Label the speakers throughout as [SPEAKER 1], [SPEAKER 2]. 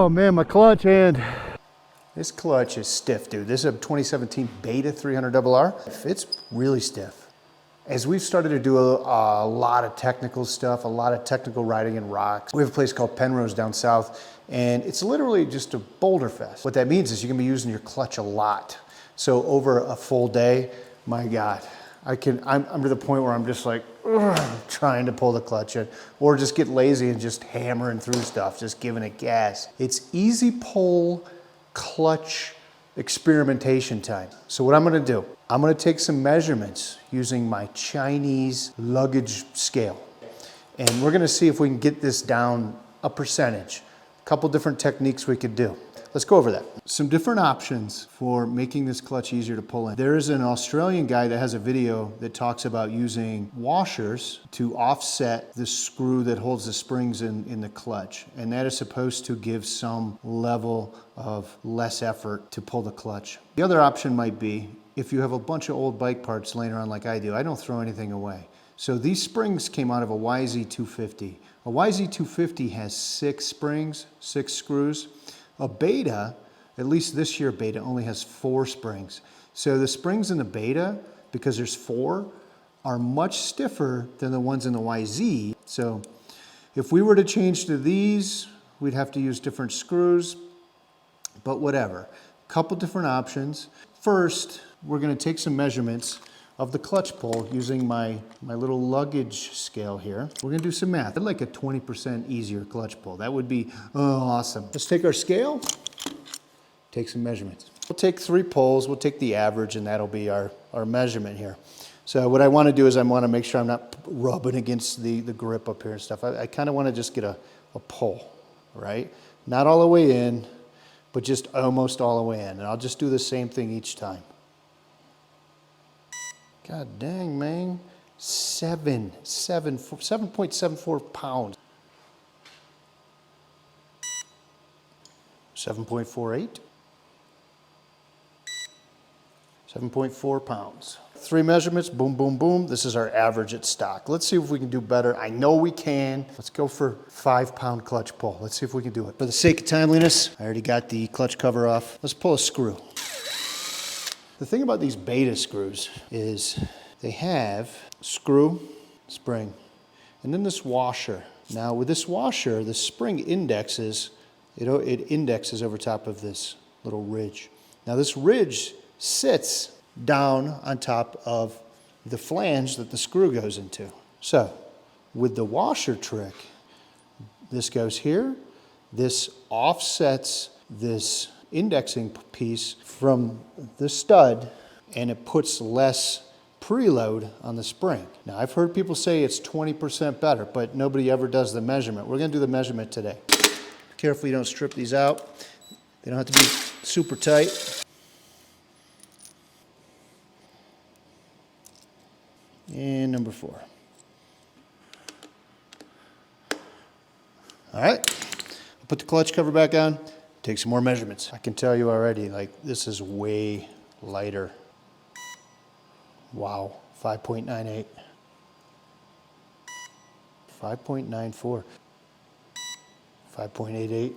[SPEAKER 1] Oh man, my clutch hand. This clutch is stiff, dude. This is a 2017 Beta 300RR. It's really stiff. As we've started to do a lot of technical stuff, a lot of technical riding in rocks, we have a place called Penrose down south, and it's literally just a boulder fest. What that means is you're gonna be using your clutch a lot. So over a full day, my God, I'm to the point where I'm just like, trying to pull the clutch in, or just get lazy and just hammering through stuff, just giving it gas. It's easy pull clutch experimentation time. So what I'm gonna do, I'm gonna take some measurements using my Chinese luggage scale. And we're gonna see if we can get this down a percentage. A couple different techniques we could do. Let's go over that. Some different options for making this clutch easier to pull in. There is an Australian guy that has a video that talks about using washers to offset the screw that holds the springs in the clutch. And that is supposed to give some level of less effort to pull the clutch. The other option might be, if you have a bunch of old bike parts laying around like I do, I don't throw anything away. So these springs came out of a YZ250. A YZ250 has 6 springs, 6 screws. A Beta, at least this year Beta, only has 4 springs. So the springs in the Beta, because there's 4, are much stiffer than the ones in the YZ. So if we were to change to these, we'd have to use different screws, but whatever. A couple different options. First, we're gonna take some measurements of the clutch pull using my little luggage scale here. We're gonna do some math. I'd like a 20% easier clutch pull. That would be awesome. Let's take our scale, take some measurements. We'll take 3 pulls, we'll take the average, and that'll be our measurement here. So what I wanna do is I wanna make sure I'm not rubbing against the grip up here and stuff. I kinda wanna just get a pull, right? Not all the way in, but just almost all the way in. And I'll just do the same thing each time. God dang, man. 7.74 pounds. 7.48. 7.4 pounds. 3 measurements, boom, boom, boom. This is our average at stock. Let's see if we can do better. I know we can. Let's go for 5-pound clutch pull. Let's see if we can do it. For the sake of timeliness, I already got the clutch cover off. Let's pull a screw. The thing about these Beta screws is they have screw, spring, and then this washer. Now with this washer, the spring indexes, it indexes over top of this little ridge. Now this ridge sits down on top of the flange that the screw goes into. So with the washer trick, this goes here, this offsets this indexing piece from the stud, and it puts less preload on the spring. Now I've heard people say it's 20% better, but nobody ever does the measurement. We're gonna do the measurement today. Be careful you don't strip these out. They don't have to be super tight. And number 4. All right, I'll put the clutch cover back on. Take some more measurements. I can tell you already, like, this is way lighter. Wow, 5.98. 5.94. 5.88.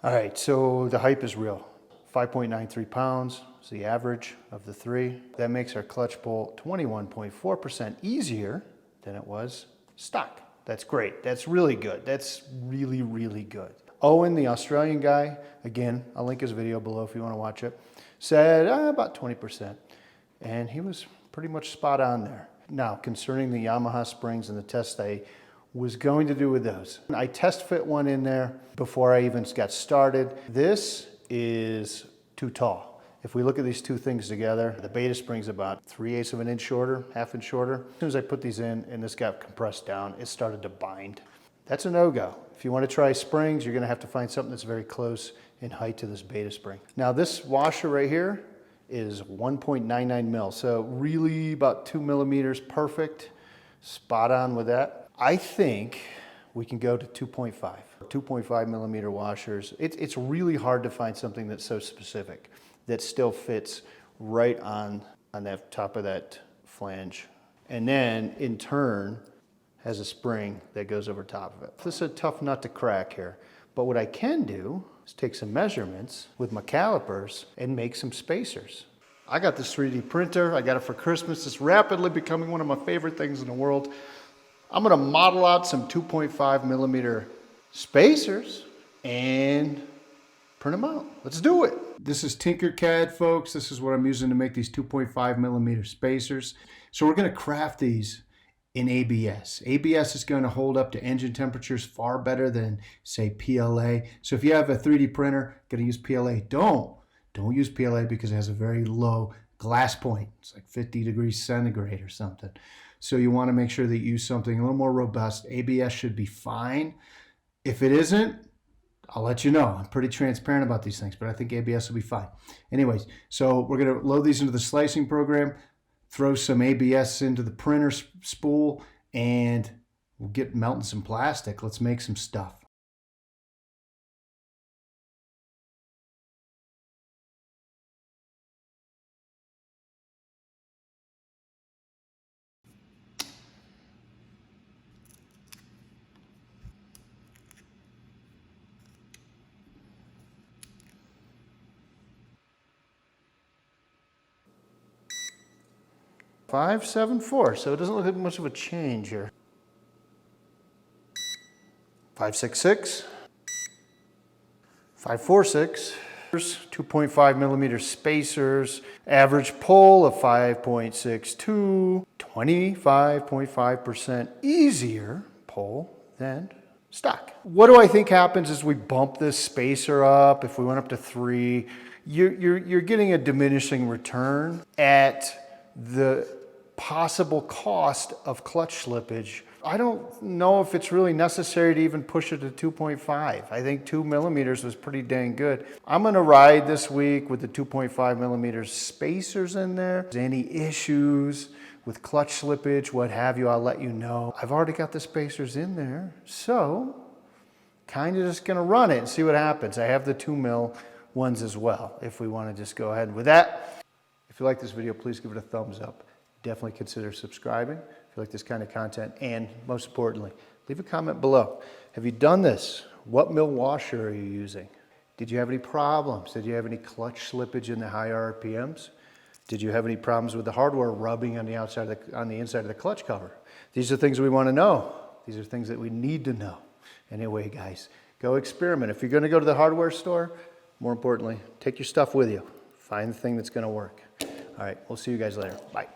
[SPEAKER 1] All right, so the hype is real. 5.93 pounds is the average of the 3. That makes our clutch pull 21.4% easier than it was stock. That's great. That's really good. That's really, really good. Owen, the Australian guy, again, I'll link his video below if you want to watch it, said about 20%. And he was pretty much spot on there. Now, concerning the Yamaha springs and the test I was going to do with those, I test fit one in there before I even got started. This is too tall. If we look at these two things together, the Beta spring's about 3/8 of an inch shorter, half inch shorter. As soon as I put these in and this got compressed down, it started to bind. That's a no-go. If you want to try springs, you're going to have to find something that's very close in height to this Beta spring. Now this washer right here is 1.99 mil, so really about 2 millimeters, perfect, spot on with that. I think we can go to 2.5 millimeter washers. It's really hard to find something that's so specific that still fits right on that top of that flange. And then in turn has a spring that goes over top of it. This is a tough nut to crack here, But what I can do is take some measurements with my calipers and make some spacers. I got this 3D printer. I got it for Christmas. It's rapidly becoming one of my favorite things in the world. I'm gonna model out some 2.5 millimeter spacers and print them out. Let's do it. This is Tinkercad, folks. This is what I'm using to make these 2.5 millimeter spacers. So we're gonna craft these in ABS. ABS is going to hold up to engine temperatures far better than, say, PLA. So if you have a 3D printer, going to use PLA, don't use PLA because it has a very low glass point. It's like 50 degrees centigrade or something. So you want to make sure that you use something a little more robust. ABS should be fine. If it isn't, I'll let you know. I'm pretty transparent about these things, but I think ABS will be fine. Anyways, so we're going to load these into the slicing program, throw some ABS into the printer spool, and we'll get melting some plastic. Let's make some stuff. $574, so it doesn't look like much of a change here. $566, $546, 2.5 millimeter spacers, average pull of 5.62, 25.5% easier pull than stock. What do I think happens as we bump this spacer up? If we went up to 3, you're getting a diminishing return at the possible cost of clutch slippage. I don't know if it's really necessary to even push it to 2.5. I think 2 millimeters was pretty dang good. I'm gonna ride this week with the 2.5 millimeters spacers in there. If there's any issues with clutch slippage, what have you, I'll let you know. I've already got the spacers in there, so kind of just gonna run it and see what happens. I have the 2 mil ones as well, if we wanna just go ahead with that. If you like this video, please give it a thumbs up. Definitely consider subscribing if you like this kind of content, and most importantly, leave a comment below. Have you done this? What mill washer are you using? Did you have any problems? Did you have any clutch slippage in the high RPMs? Did you have any problems with the hardware rubbing on the outside on the inside of the clutch cover? These are things we want to know. These are things that we need to know. Anyway, guys, go experiment. If you're going to go to the hardware store, more importantly, take your stuff with you. Find the thing that's going to work. All right, we'll see you guys later. Bye.